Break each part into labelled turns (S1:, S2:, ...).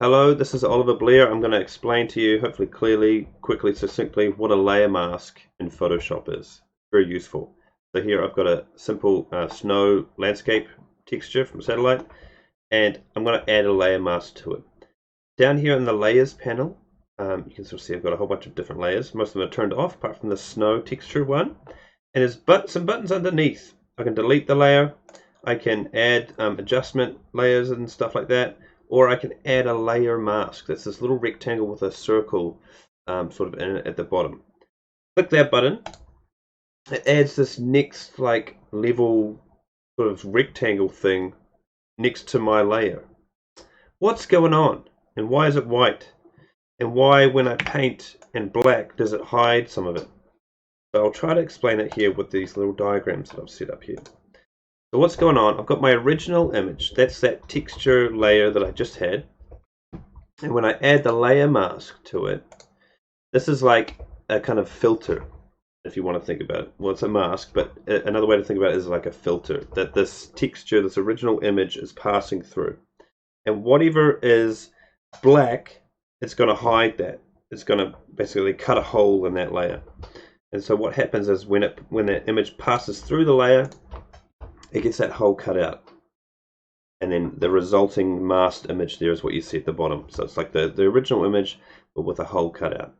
S1: Hello, this is Oliver Blair. I'm going to explain to you, hopefully clearly, quickly, succinctly, what a layer mask in Photoshop is. Very useful. So here I've got a simple snow landscape texture from satellite, and I'm going to add a layer mask to it. Down here in the layers panel, you can sort of see I've got a whole bunch of different layers. Most of them are turned off, apart from the snow texture one. And there's some buttons underneath. I can delete the layer. I can add adjustment layers and stuff like that. Or I can add a layer mask. That's this little rectangle with a circle sort of in it at the bottom. Click that button. It adds this next level sort of rectangle thing next to my layer. What's going on? And why is it white? And why, when I paint in black, does it hide some of it? So I'll try to explain it here with these little diagrams that I've set up here. So what's going on? I've got my original image. That's that texture layer that I just had. And when I add the layer mask to it, this is like a kind of filter, if you want to think about it. Well, it's a mask, but another way to think about it is like a filter that this texture, this original image, is passing through. And whatever is black, it's going to hide that. It's going to basically cut a hole in that layer. And so what happens is when the image passes through the layer, it gets that hole cut out. And then the resulting masked image there is what you see at the bottom. So it's like the original image, but with a hole cut out.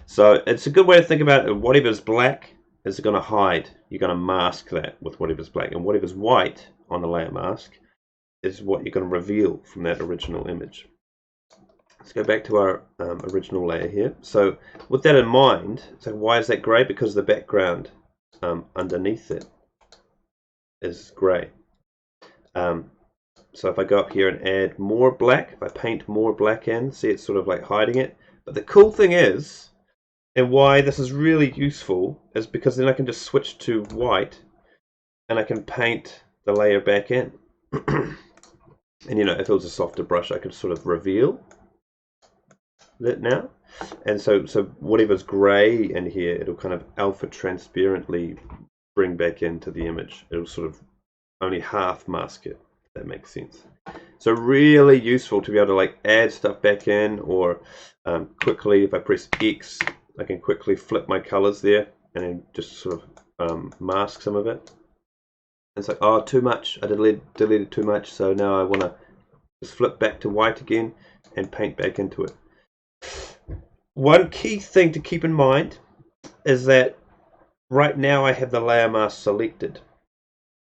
S1: So it's a good way to think about it. Whatever's black is going to hide. You're going to mask that with whatever's black. And whatever's white on the layer mask is what you're going to reveal from that original image. Let's go back to our original layer here. So with that in mind, so why is that grey? Because the background underneath it is grey. So if I go up here and add more black, if I paint more black in, see it's sort of like hiding it. But the cool thing is, and why this is really useful, is because then I can just switch to white and I can paint the layer back in. And if it was a softer brush, I could sort of reveal that now. And so whatever's grey in here, it'll kind of alpha transparently bring back into the image. It'll sort of only half mask it, if that makes sense. So really useful to be able to add stuff back in, or quickly, if I press X, I can quickly flip my colors there and then just sort of mask some of it. And it's like, oh, too much, I deleted too much, so now I want to just flip back to white again and paint back into it. One key thing to keep in mind is that right now I have the layer mask selected,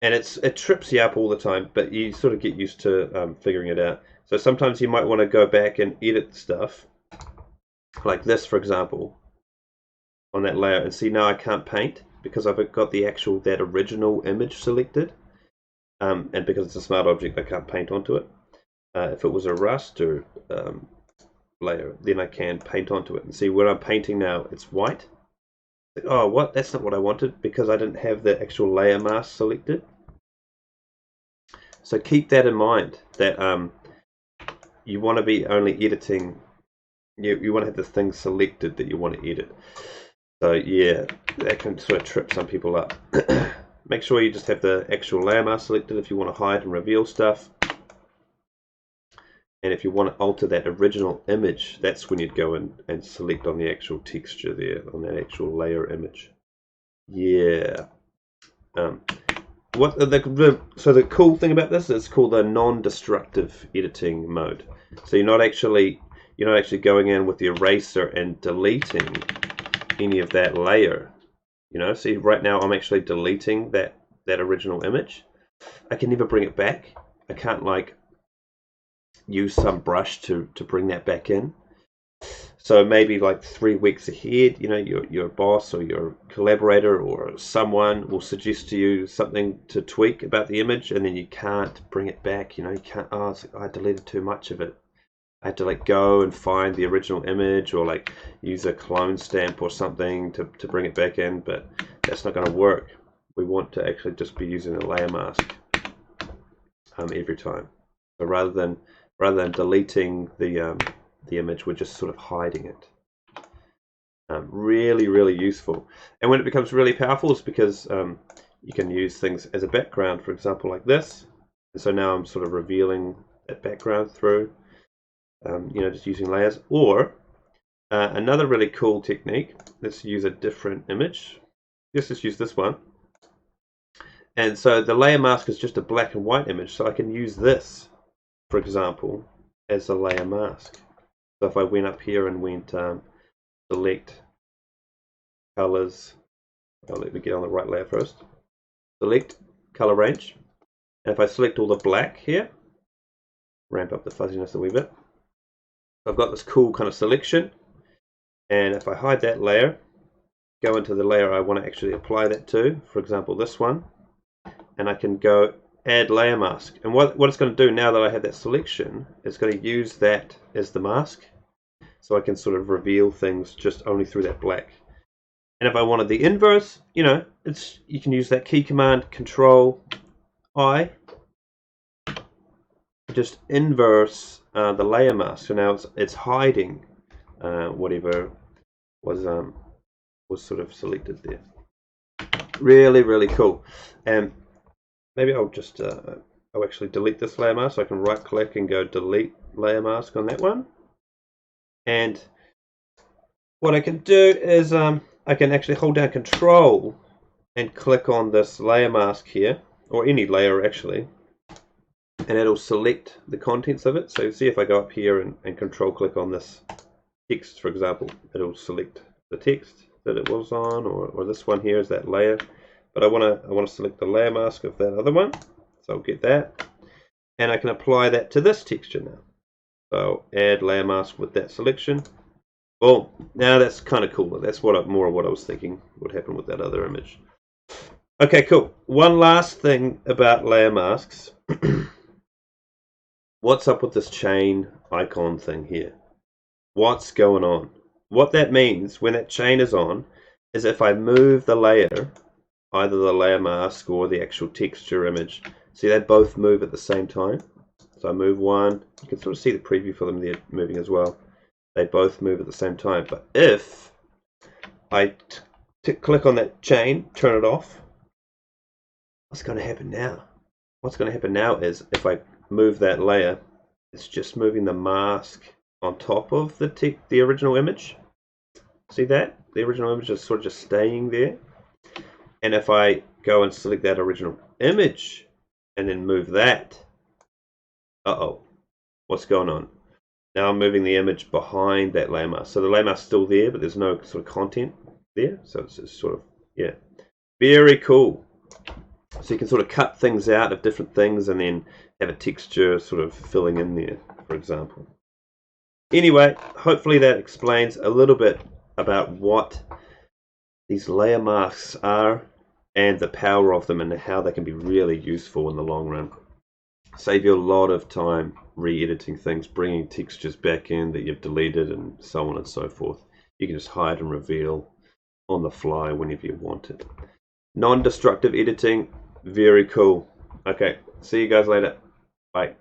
S1: and it trips you up all the time, but you sort of get used to figuring it out. So sometimes you might want to go back and edit stuff like this, for example, on that layer, and see now I can't paint because I've got that original image selected, and because it's a smart object I can't paint onto it. If it was a raster layer, then I can paint onto it, and see where I'm painting now it's white. Oh, what? That's not what I wanted, because I didn't have the actual layer mask selected. So keep that in mind, that you want to be only editing, you want to have the things selected that you want to edit. So yeah, that can sort of trip some people up. Make sure you just have the actual layer mask selected if you want to hide and reveal stuff. And if you want to alter that original image, that's when you'd go in and select on the actual texture there, on that actual layer image. Yeah. So the cool thing about this is it's called the non-destructive editing mode. So you're not actually going in with the eraser and deleting any of that layer. See, right now I'm actually deleting that original image. I can never bring it back. I can't use some brush to bring that back in. So maybe 3 weeks ahead, your boss or your collaborator or someone will suggest to you something to tweak about the image, and then you can't bring it back. You can't. Oh, it's I deleted too much of it. I had to go and find the original image, or use a clone stamp or something to bring it back in. But that's not going to work. We want to actually just be using a layer mask every time. So rather than deleting the image, we're just sort of hiding it. Really, really useful. And when it becomes really powerful, it's because you can use things as a background, for example, like this. And so now I'm sort of revealing that background through. just using layers. Or another really cool technique, let's use a different image. Let's just use this one. And so the layer mask is just a black and white image, so I can use this, for example, as a layer mask. So if I went up here and went select colors, let me get on the right layer first. Select color range. And if I select all the black here, ramp up the fuzziness a wee bit. I've got this cool kind of selection. And if I hide that layer, go into the layer I want to actually apply that to, for example this one, and I can go add layer mask. And what it's going to do now that I have that selection, it's going to use that as the mask. So I can sort of reveal things just only through that black. And if I wanted the inverse, you can use that key command Control I, just inverse the layer mask. So now it's hiding whatever was sort of selected there. Really, really cool. And maybe I'll just I'll actually delete this layer mask. So I can right click and go delete layer mask on that one. And what I can do is I can actually hold down Control and click on this layer mask here, or any layer actually, and it'll select the contents of it. So see if I go up here and Control click on this text, for example, it'll select the text that it was on, or this one here is that layer. But I want to select the layer mask of that other one, so I'll get that, and I can apply that to this texture now. So add layer mask with that selection. Boom. Now that's kind of cool. That's more of what I was thinking would happen with that other image. Okay, cool. One last thing about layer masks. What's up with this chain icon thing here? What's going on? What that means when that chain is on is if I move the layer, either the layer mask or the actual texture image, see they both move at the same time. So I move one, you can sort of see the preview for them there moving as well. They both move at the same time. But if I click on that chain, turn it off, what's going to happen now? What's going to happen now is if I move that layer, it's just moving the mask on top of the original image. See that? The original image is sort of just staying there. And if I go and select that original image and then move that, what's going on? Now I'm moving the image behind that layer mask. So the layer mask is still there, but there's no sort of content there. So it's just sort of, yeah, very cool. So you can sort of cut things out of different things and then have a texture sort of filling in there, for example. Anyway, hopefully that explains a little bit about what these layer masks are and the power of them and how they can be really useful in the long run. Save you a lot of time re-editing things, bringing textures back in that you've deleted and so on and so forth. You can just hide and reveal on the fly whenever you want it. Non-destructive editing, very cool. Okay, see you guys later. Bye.